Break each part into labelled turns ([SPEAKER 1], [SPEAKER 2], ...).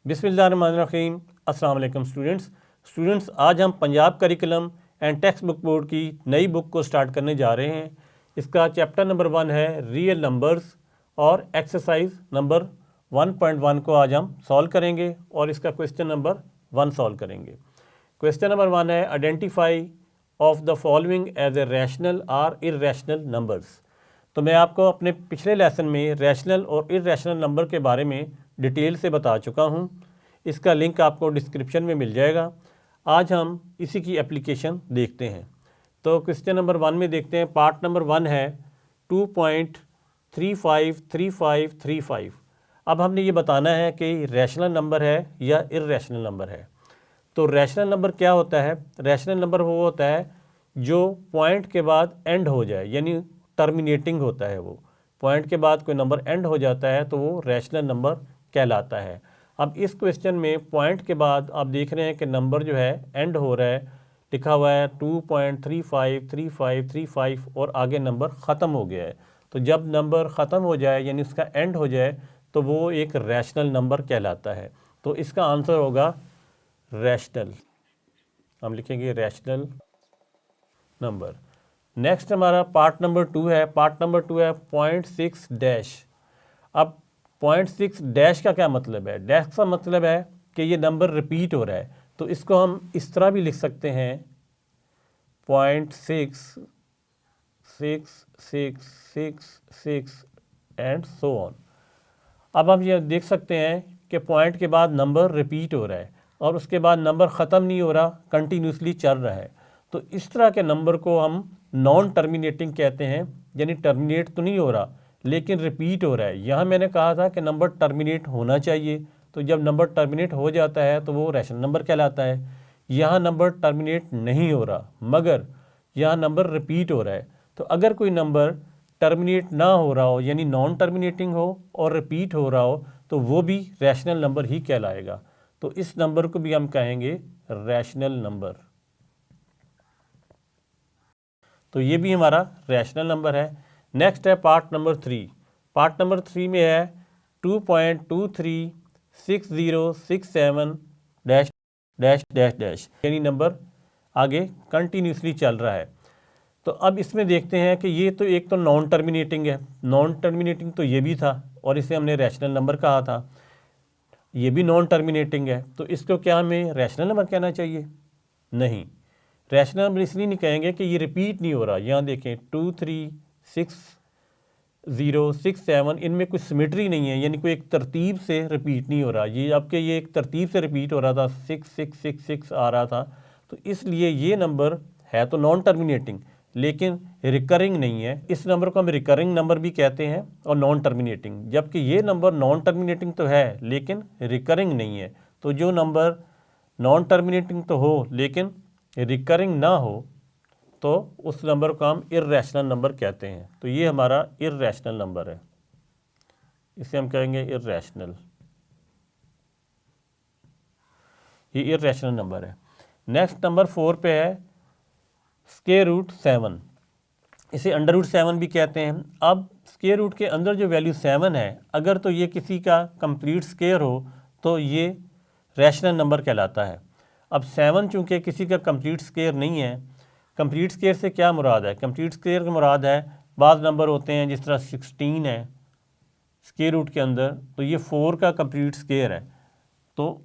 [SPEAKER 1] बिस्मिल्लाहिर्रहमानिर्रहीम। अस्सलाम वालेकुम स्टूडेंट्स, आज हम Punjab curriculum and text book board की नई बुक को स्टार्ट करने जा रहे हैं। इसका चैप्टर नंबर 1 है रियल नंबर्स और एक्सरसाइज नंबर 1.1 को आज हम सॉल्व करेंगे और इसका क्वेश्चन नंबर 1 सॉल्व करेंगे। क्वेश्चन नंबर 1 है identify of the following as a rational और इर्रेशनल नंबर्स। तो मैं आपको अपने पिछले लेसन में रैशनल और इर्रेशनल नंबर के बारे में डिटेल से बता चुका हूँ। इसका लिंक आपको डिस्क्रिप्शन में मिल जाएगा। आज हम इसी की एप्लीकेशन देखते हैं। तो क्वेश्चन नंबर 1 में देखते हैं। पार्ट नंबर 1 है 2.353535। अब हमने ये बताना है कि रैशनल नंबर है या इर्रेशनल नंबर है। तो रैशनल नंबर क्या होता है? रैशनल नंबर वो होता है जो पॉइंट के बाद एंड हो जाए, यानी टर्मिनेटिंग होता है। वो पॉइंट के बाद कोई नंबर एंड हो जाता है तो वो रैशनल नंबर कहलाता है। अब इस क्वेश्चन में पॉइंट के बाद आप देख रहे हैं कि नंबर जो है एंड हो रहा है, लिखा हुआ है 2.353535 और आगे नंबर ख़त्म हो गया है। तो जब नंबर ख़त्म हो जाए यानी उसका एंड हो जाए तो वो एक रैशनल नंबर कहलाता है। तो इसका आंसर होगा रैशनल। हम लिखेंगे रैशनल नंबर। नेक्स्ट हमारा पार्ट नंबर 2 है। पार्ट नंबर 2 है 0.6 डैश। अब 0.6 डैश का क्या मतलब है? डैश का मतलब है कि ये नंबर रिपीट हो रहा है। तो इसको हम इस तरह भी लिख सकते हैं 0.6666 एंड सो ऑन। अब हम ये देख सकते हैं कि पॉइंट के बाद नंबर रिपीट हो रहा है और उसके बाद नंबर ख़त्म नहीं हो रहा, कंटिन्यूसली चल रहा है। तो इस तरह के नंबर को हम नॉन टर्मिनेटिंग कहते हैं, यानी टर्मिनेट तो नहीं हो रहा लेकिन रिपीट हो रहा है। यहाँ मैंने कहा था कि नंबर टर्मिनेट होना चाहिए, तो जब नंबर टर्मिनेट हो जाता है तो वो रैशनल नंबर कहलाता है। यहाँ नंबर टर्मिनेट नहीं हो रहा मगर यहाँ नंबर रिपीट हो रहा है। तो अगर कोई नंबर टर्मिनेट ना हो रहा हो यानी नॉन टर्मिनेटिंग हो और रिपीट हो रहा हो तो वो भी रैशनल नंबर ही कहलाएगा। तो इस नंबर को भी हम कहेंगे रैशनल नंबर। तो ये भी हमारा रैशनल नंबर है। नेक्स्ट है पार्ट नंबर 3। पार्ट नंबर 3 में है 2.236067 डैश डैश डैश डैश, यानी नंबर आगे कंटिन्यूसली चल रहा है। तो अब इसमें देखते हैं कि ये तो एक तो नॉन टर्मिनेटिंग है, नॉन टर्मिनेटिंग तो ये भी था और इसे हमने रैशनल नंबर कहा था। ये भी नॉन टर्मिनेटिंग है, तो इसको क्या हमें रैशनल नंबर कहना चाहिए? नहीं, रैशनल नंबर इसलिए नहीं कहेंगे कि ये रिपीट नहीं हो रहा। यहाँ देखें 2366067, इनमें कुछ सिमेट्री नहीं है, यानी कोई एक तरतीब से रिपीट नहीं हो रहा। ये आपके ये एक तरतीब से रिपीट हो रहा था, 6666 आ रहा था, तो इसलिए ये नंबर है तो नॉन टर्मिनेटिंग लेकिन रिकरिंग नहीं है। इस नंबर को हम रिकरिंग नंबर भी कहते हैं और नॉन टर्मिनेटिंग, जबकि ये नंबर नॉन टर्मिनेटिंग तो है लेकिन रिकरिंग नहीं है। तो जो नंबर नॉन टर्मिनेटिंग तो हो लेकिन रिकरिंग ना हो तो उस नंबर को हम इर्रेशनल नंबर कहते हैं। तो ये हमारा इर्रेशनल नंबर है, इसे हम कहेंगे इर्रेशनल। ये इर्रेशनल नंबर है। नेक्स्ट नंबर 4 पे है स्क्वायर रूट 7। इसे अंडर रूट 7 भी कहते हैं। अब स्क्वायर रूट के अंदर जो वैल्यू 7 है, अगर तो ये किसी का कंप्लीट स्क्वायर हो तो ये रैशनल नंबर कहलाता है। अब 7 चूँकि किसी का कंप्लीट स्क्वायर नहीं है, कंप्लीट स्क्वायर से क्या मुराद है? कंप्लीट स्क्वायर की मुराद है बाज़ नंबर होते हैं जिस तरह 16 है स्क्वायर रूट के अंदर, तो ये 4 का कंप्लीट स्क्वायर है, तो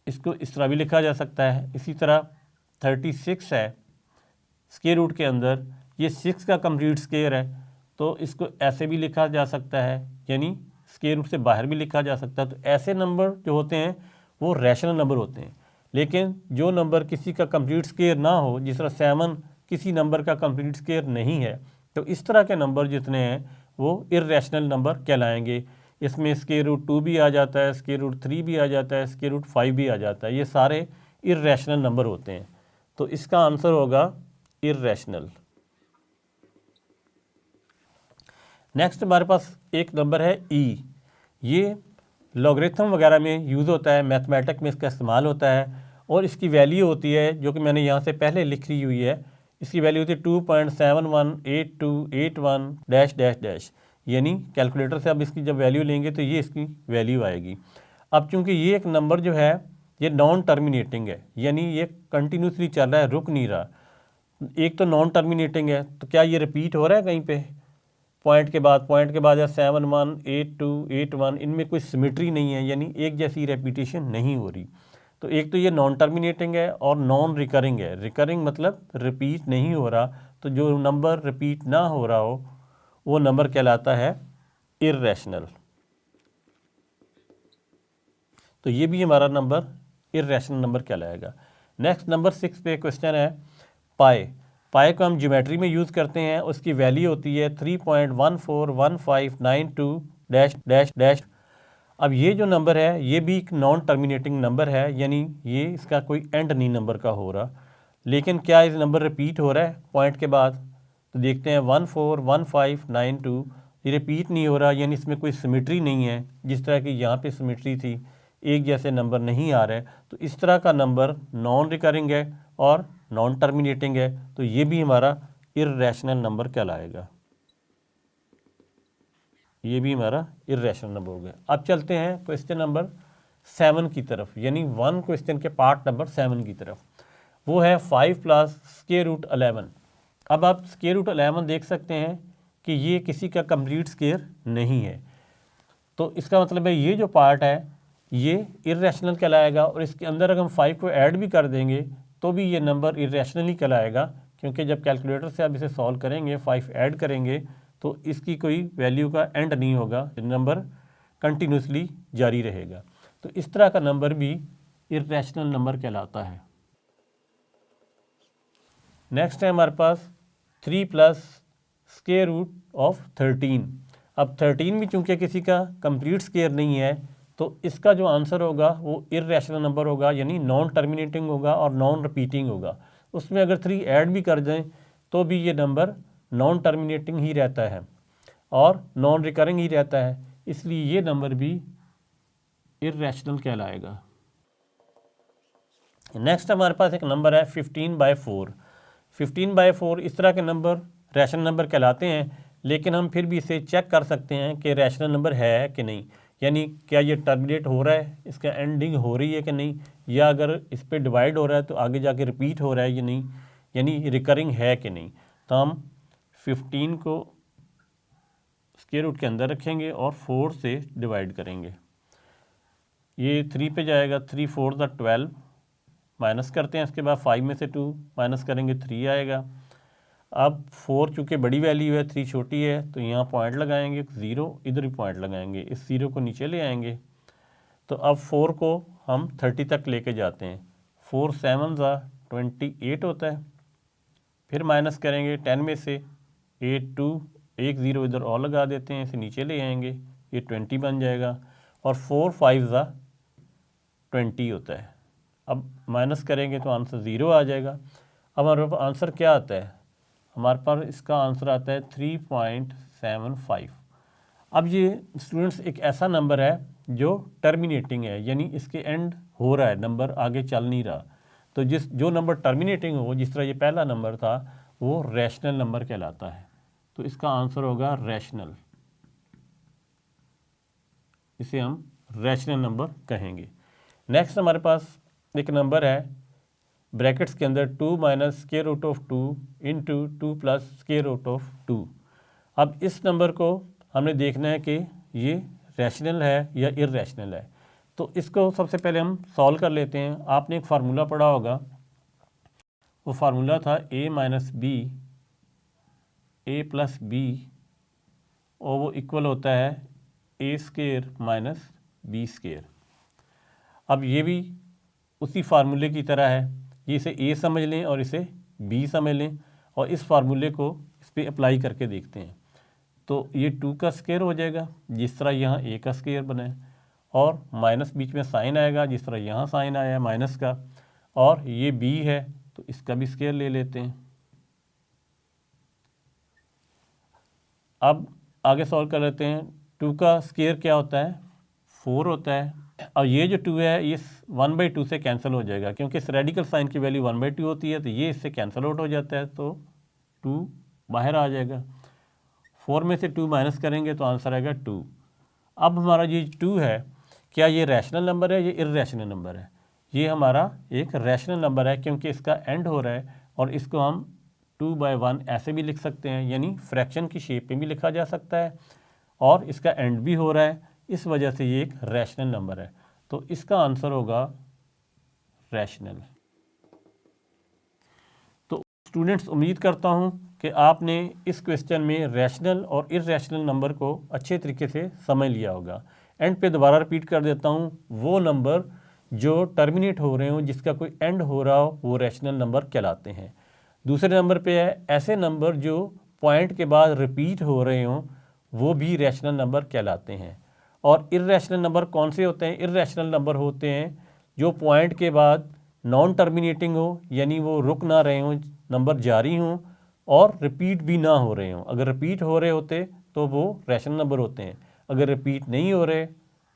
[SPEAKER 1] इसको इस तरह भी लिखा जा सकता है। इसी तरह 36 है स्क्वायर रूट के अंदर, ये 6 का कंप्लीट स्क्वायर है, तो इसको ऐसे भी लिखा जा सकता है, यानी स्क्वायर रूट से बाहर भी लिखा जा सकता है। तो ऐसे नंबर जो होते हैं वो रैशनल नंबर होते हैं। लेकिन जो नंबर किसी का कंप्लीट स्क्वायर ना हो, जिस तरह 7 किसी नंबर का कंप्लीट स्क्वायर नहीं है, तो इस तरह के नंबर जितने हैं वो इर्रेशनल नंबर कहलाएंगे। इसमें स्क्वायर रूट 2 भी आ जाता है, स्क्वायर रूट 3 भी आ जाता है, स्क्वायर रूट 5 भी आ जाता है। ये सारे इर्रेशनल नंबर होते हैं। तो इसका आंसर होगा इर्रेशनल। नेक्स्ट हमारे पास एक नंबर है ई। ये लॉगरिथम वगैरह में यूज़ होता है, मैथमेटिक्स में इसका इस्तेमाल होता है और इसकी वैल्यू होती है जो कि मैंने यहाँ से पहले लिख ली हुई है। इसकी वैल्यू होती है 2.718281 डैश डैश डैश, यानी कैलकुलेटर से अब इसकी जब वैल्यू लेंगे तो ये इसकी वैल्यू आएगी। अब चूंकि ये एक नंबर जो है ये नॉन टर्मिनेटिंग है, यानी ये कंटिन्यूसली चल रहा है, रुक नहीं रहा। एक तो नॉन टर्मिनेटिंग है, तो क्या ये रिपीट हो रहा है कहीं पे पॉइंट के बाद या 7 1 8 2 8 1, इनमें कोई सिमेट्री नहीं है, यानी एक जैसी रेपिटेशन नहीं हो रही। तो एक तो ये नॉन टर्मिनेटिंग है और नॉन रिकरिंग है। रिकरिंग मतलब रिपीट नहीं हो रहा, तो जो नंबर रिपीट ना हो रहा हो वो नंबर कहलाता है इर्रेशनल। तो ये भी हमारा नंबर इर्रेशनल नंबर कहलाएगा। नेक्स्ट नंबर 6 पे क्वेश्चन है पाई। पाई को हम ज्योमेट्री में यूज़ करते हैं, उसकी वैल्यू होती है 3.141592 डैश डैश डैश। अब ये जो नंबर है ये भी एक नॉन टर्मिनेटिंग नंबर है, यानी ये इसका कोई एंड नहीं नंबर का हो रहा। लेकिन क्या इस नंबर रिपीट हो रहा है पॉइंट के बाद? तो देखते हैं 141592, ये रिपीट नहीं हो रहा, यानी इसमें कोई सिमेट्री नहीं है। जिस तरह की यहाँ पे सिमेट्री थी, एक जैसे नंबर नहीं आ रहे, तो इस तरह का नंबर नॉन रिकरिंग है और नॉन टर्मिनेटिंग है, तो ये भी हमारा इर्रेशनल नंबर कहलाएगा। ये भी हमारा इर्रेशनल नंबर हो गया। अब चलते हैं क्वेश्चन नंबर 7 की तरफ, यानी 1 क्वेश्चन के पार्ट नंबर 7 की तरफ। वो है 5 + स्क्वायर रूट 11। अब आप स्क्वायर रूट 11 देख सकते हैं कि ये किसी का कंप्लीट स्क्वायर नहीं है, तो इसका मतलब है ये जो पार्ट है ये इर्रेशनल कहलाएगा। और इसके अंदर अगर हम 5 को ऐड भी कर देंगे तो भी ये नंबर इर्रेशनल ही कहलाएगा, क्योंकि जब कैलकुलेटर से आप इसे सॉल्व करेंगे 5 ऐड करेंगे तो इसकी कोई वैल्यू का एंड नहीं होगा, नंबर कंटिन्यूसली जारी रहेगा। तो इस तरह का नंबर भी इर्रेशनल नंबर कहलाता है। नेक्स्ट है हमारे पास 3 + स्क्वायर रूट ऑफ 13। अब 13 भी चूंकि किसी का कंप्लीट स्क्वायर नहीं है, तो इसका जो आंसर होगा वो इर्रेशनल नंबर होगा, यानी नॉन टर्मिनेटिंग होगा और नॉन रिपीटिंग होगा। उसमें अगर 3 ऐड भी कर दें तो भी ये नंबर नॉन टर्मिनेटिंग ही रहता है और नॉन रिकरिंग ही रहता है, इसलिए ये नंबर भी इर्रेशनल कहलाएगा। नेक्स्ट हमारे पास एक नंबर है 15/4। 15/4 इस तरह के नंबर रैशनल नंबर कहलाते हैं, लेकिन हम फिर भी इसे चेक कर सकते हैं कि रैशनल नंबर है कि नहीं, यानी क्या ये टर्मिनेट हो रहा है, इसका एंडिंग हो रही है कि नहीं, या अगर इस पर डिवाइड हो रहा है तो आगे जाके रिपीट हो रहा है या नहीं, यानी रिकरिंग है कि नहीं। तो हम 15 को स्क्वायर रूट के अंदर रखेंगे और 4 से डिवाइड करेंगे। ये 3 पे जाएगा, 3 4 12, माइनस करते हैं, इसके बाद 5 में से 2 माइनस करेंगे 3 आएगा। अब 4 चूँकि बड़ी वैल्यू है, 3 छोटी है, तो यहाँ पॉइंट लगाएंगे 0, इधर भी पॉइंट लगाएंगे, इस 0 को नीचे ले आएंगे। तो अब 4 को हम 30 तक लेके जाते हैं, 4 7 28 होता है। फिर माइनस करेंगे 10 में से 8 2, एक 0 इधर और लगा देते हैं, इसे नीचे ले आएंगे, ये 20 बन जाएगा। और 4 5 20 होता है। अब माइनस करेंगे तो आंसर 0 आ जाएगा। अब हमारे पास आंसर क्या आता है? हमारे पास इसका आंसर आता है 3.75। अब ये स्टूडेंट्स एक ऐसा नंबर है जो टर्मिनेटिंग है, यानी इसके एंड हो रहा है, नंबर आगे चल नहीं रहा। तो जो नंबर टर्मिनेटिंग हो, जिस तरह ये पहला नंबर था, वो रैशनल नंबर कहलाता है। तो इसका आंसर होगा रैशनल, इसे हम रैशनल नंबर कहेंगे। नेक्स्ट हमारे पास एक नंबर है ब्रैकेट्स के अंदर 2 - square root of 2 into 2 + square root of 2। अब इस नंबर को हमने देखना है कि ये रैशनल है या इर्रेशनल है। तो इसको सबसे पहले हम सॉल्व कर लेते हैं। आपने एक फार्मूला पढ़ा होगा, वो फार्मूला था a - b a + b, और वो इक्वल होता है a² - b²। अब ये भी उसी फार्मूले की तरह है, ये इसे a समझ लें और इसे b समझ लें, और इस फार्मूले को इस पर अप्लाई करके देखते हैं। तो ये 2 का स्क्वायर हो जाएगा, जिस तरह यहाँ a का स्क्वायर बना है, और माइनस बीच में साइन आएगा, जिस तरह यहाँ साइन आया है माइनस का, और ये b है तो इसका भी स्क्वायर ले लेते हैं। अब आगे सॉल्व कर लेते हैं। 2 का स्क्वायर क्या होता है? 4 होता है, और ये जो 2 है ये 1/2 से कैंसिल हो जाएगा, क्योंकि इस रेडिकल साइन की वैल्यू 1/2 होती है, तो ये इससे कैंसिल आउट हो जाता है, तो 2 बाहर आ जाएगा। 4 में से 2 माइनस करेंगे तो आंसर आएगा 2। अब हमारा ये 2 है, क्या ये रैशनल नंबर है, ये इर्रेशनल नंबर है? ये हमारा एक रैशनल नंबर है क्योंकि इसका एंड हो रहा है और इसको हम 2/1 ऐसे भी लिख सकते हैं, यानी फ्रैक्शन की शेप में भी लिखा जा सकता है और इसका एंड भी हो रहा है, इस वजह से ये एक रैशनल नंबर है। तो इसका आंसर होगा रैशनल। तो स्टूडेंट्स, उम्मीद करता हूँ कि आपने इस क्वेश्चन में रैशनल और इर्रेशनल नंबर को अच्छे तरीके से समझ लिया होगा। एंड पे दोबारा रिपीट कर देता हूँ, वो नंबर जो टर्मिनेट हो रहे हों, जिसका कोई एंड हो रहा हो, वो रैशनल नंबर कहलाते हैं। दूसरे नंबर पे है ऐसे नंबर जो पॉइंट के बाद रिपीट हो रहे हों, वो भी रैशनल नंबर कहलाते हैं। और इर्रेशनल नंबर कौन से होते हैं? इर्रेशनल नंबर होते हैं जो पॉइंट के बाद नॉन टर्मिनेटिंग हो, यानी वो रुक ना रहे हों, नंबर जारी हों और रिपीट भी ना हो रहे हों। अगर रिपीट हो रहे होते तो वो रैशनल नंबर होते हैं, अगर रिपीट नहीं हो रहे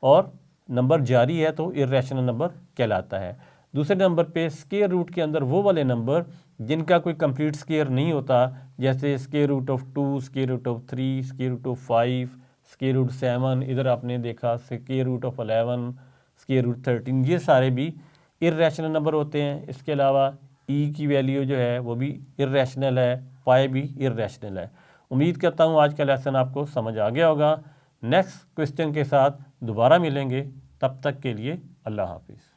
[SPEAKER 1] और नंबर जारी है तो इर्रेशनल नंबर कहलाता है। दूसरे नंबर पे स्क्वायर रूट के अंदर वो वाले नंबर जिनका कोई कंप्लीट स्क्वायर नहीं होता, जैसे square root of 2, square root of 3, square root of 5, square root 7, इधर आपने देखा square root of 11, square root 13, ये सारे भी इर्रेशनल नंबर होते हैं। इसके अलावा ई की वैल्यू जो है वो भी इर्रेशनल है, पाई भी इर्रेशनल है। उम्मीद करता हूँ आज का लेसन आपको समझ आ गया होगा। नेक्स्ट क्वेश्चन के साथ दोबारा मिलेंगे, तब तक के लिए अल्लाह हाफिज़।